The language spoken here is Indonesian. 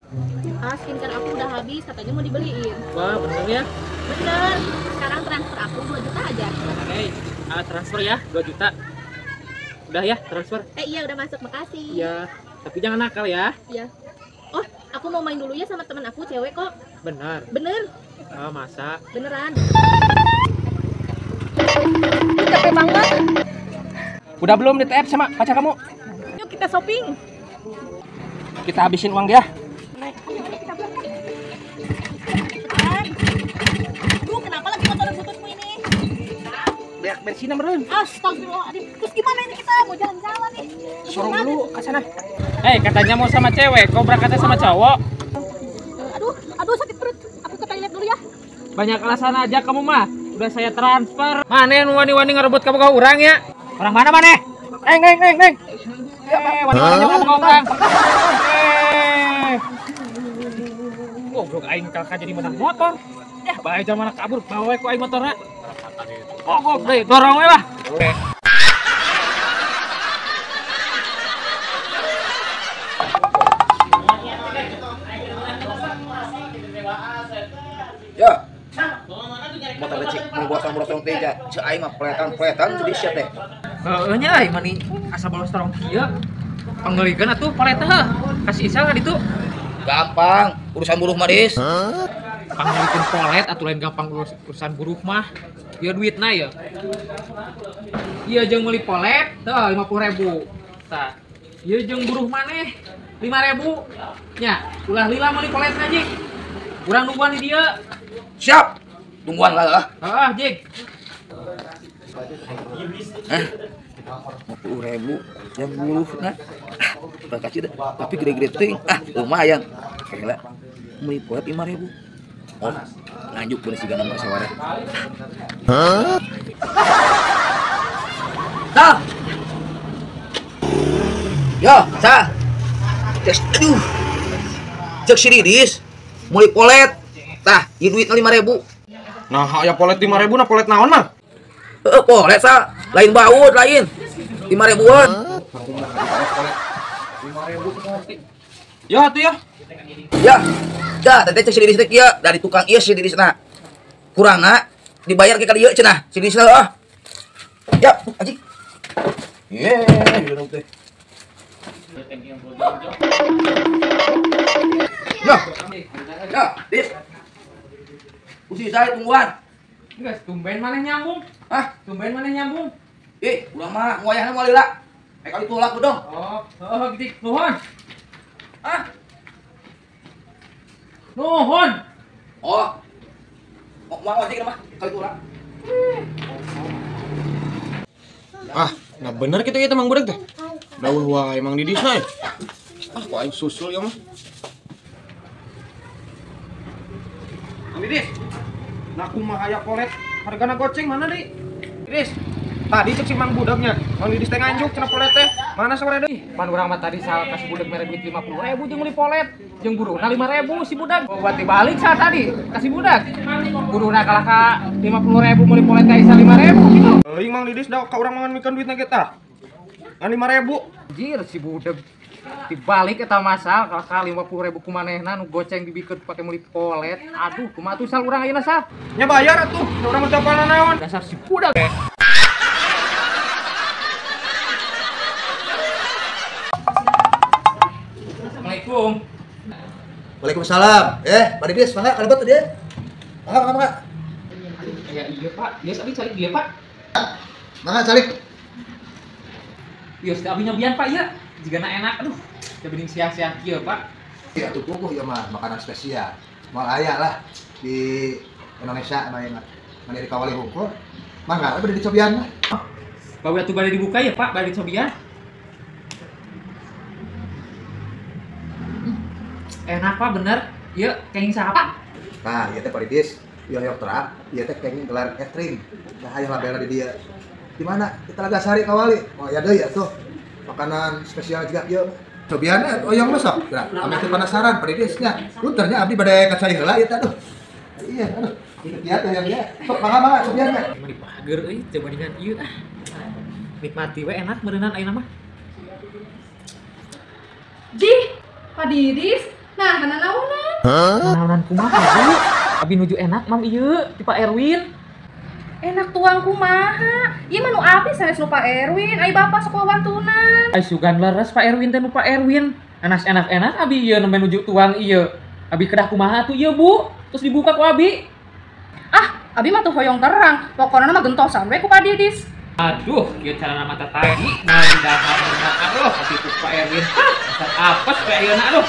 Ah, skincare aku udah habis, katanya mau dibeliin. Wah, bener ya. Bener, sekarang transfer aku 2 juta aja. Oke, transfer ya 2 juta. Udah ya, transfer. Iya udah masuk, makasih. Iya, tapi jangan nakal ya. Iya. Oh, aku mau main dulu ya sama temen aku, cewek kok. Benar. Bener, Oh, masa? beneran. Capek banget. Udah belum di TF sama pacar kamu? Yuk kita shopping. Kita habisin uang dia. Duh, kenapa lagi motor bututmu ini? Biar bensin meren. Astagfirullahaladzim. Terus gimana ini kita mau jalan-jalan nih? Suruh dulu ke sana. Katanya mau sama cewek, kok berangkatnya sama cowok? Aduh sakit perut. Aku ke toilet dulu ya. Banyak alasan aja kamu mah. Udah saya transfer. Mana yang wani-wani ngerebut kamu kau orang ya? Orang mana mana? Neng. Wani-wani kamu kau orang. Goblok aing kakak jadi menang motor. Ya, bahaya zaman kabur bawa ku aing motorna. Goblok deh, dorong we lah. Ya. Motor lecik mau bosong-bosong teh ja. Si aing mah peletan jadi siap deh. Nya aing mah nih asa bolos terong kieu. Panggeuligeun atuh paleta heuh. Kasih isal ka ditu. Gampang, urusan buruh mah Dis. Panggeuligeun polet atuh lain gampang urusan buruh mah. Ieu duitna ya. Ieu jeung meuli polet teu 50.000. Tah. Ieu jeung buruh maneh 5.000. Nya, ulah lila meuli poletna jik. Urang nungguan di dieu. Siap. Tungguan lah. Heeh, jik. 50.000 yang buruh nah. Udah kasih dah. Tapi gede-gede ting. Lumayan. Kayaknya meuli polet 5.000. Oh, lanjut pun siga nama sawara. Sal. Yo, Sal. Aduh. Cek si Didis. Mulai polet. Tah, ieu duitna 5.000. Nah, aya polet 5.000 na polet naon mah? Polet Sal. Lain baut lain. 5.000-an. Ya atuh ya. Ya. Ya, tadi cek si Didis teh kieu dari tukang ieu si Didisna. Kurangna dibayar ke ka dieu cenah. Si Didisna Ya, anjing. Ieu teh. Ya, Dis. Usi saya tungguan. Geus tumben maneh nyambung. Hah? Tumben maneh nyambung. Urang mah ngoyahna moal lila. Kali tolak dong. Oh, gitu. Nuhun. Hah? Nuhun. Oh. Mau ojek mah kali tolak. Nah bener kita ieu Mang Budak teh. Dawuh wae Mang Didis na. Kok aing susul ya mah. Mang Didis. Nah kumaha aya polet hargana goceng mana deui? Didis. Tadi cek si Mang Budaknya. Mang Didis teh nganjuk cenah polet teh. Mana sore deui? Pan urang mah tadi sal kasih budak mere duit 50.000 jeung meuli polet. Jeung buruhna 5.000 si budak. Oh, berarti balik saat tadi kasih budak. Buruhna kalah ka 50.000 meuli polet ka isa 5.000 gitu. Euing Mang Didis da ka urang mangan mikeun duitna kita. Ngan 5.000. Anjir si budak dibalik eta masal kalah ka 50.000 ku manehna nu goceng dibikeun pake meuli polet. Aduh, kumaha tuh sal urang ayeuna sal? Nya bayar atuh. Urang mah coba naon. Dasar si budak. Assalamualaikum. Waalaikumsalam. Pak Didis, mangga kalebet dia. Mangga. Ya iya Pak, dia tadi cari dia Pak. Mangga calik. Iya, sudah abinya bian Pak ya. Jika enak, aduh, udah bening sia-sia kieu Pak. Ya tuh kukuh ya mah makanan spesial. Mal aya lah di Indonesia mah enak. Mani di Kawali Hungkul. Mangga bade di cobian mah. Bawa tuh balik dibuka ya Pak, balik cobian. Enak Pak, bener. Iya, kenging saha Pak? Nah, ieu teh Pak Didis. Ieu yok terak, ieu teh kenging gelar catering. Nah, aya labelna di dieu. Di mana? Di Telaga Sari Kawali. Oh, ya deui atuh. Makanan spesial juga ieu. Cobianna oyong masak. Nah, ame teh penasaran Pak Didis nya. Punternya abdi bade ka cai heula ieu teh aduh. Iya, aduh. Ini kieu teh yang dia. Sok mangga cobianna. Emang dipager euy, coba dengan ieu ah. Nikmati we enak meureunnan ayeuna mah. Ji, Pak Didis. Nah, karena Naonan kumaha Bu? Abi nuju enak mam ieu ti Pak Erwin. Enak tuang kumaha. Ieu mah nu abdi sanes nu Pak Erwin, ai bapak sok wawantunan. Ai sugan leres Pak Erwin teh nu Pak Erwin. Anas enak-enak abi ieu nembe nuju tuang ieu. Abi kedah kumaha tuh ieu Bu? Terus dibuka ku abi. Ah, abi mah tuh hoyong terang. Pokona mah gentosan we ku Pak Didis. Aduh, ieu cara mata tadi. Nah, dahar aduh, atuh Pak Erwin. Dasar apes Pak Erwin aduh.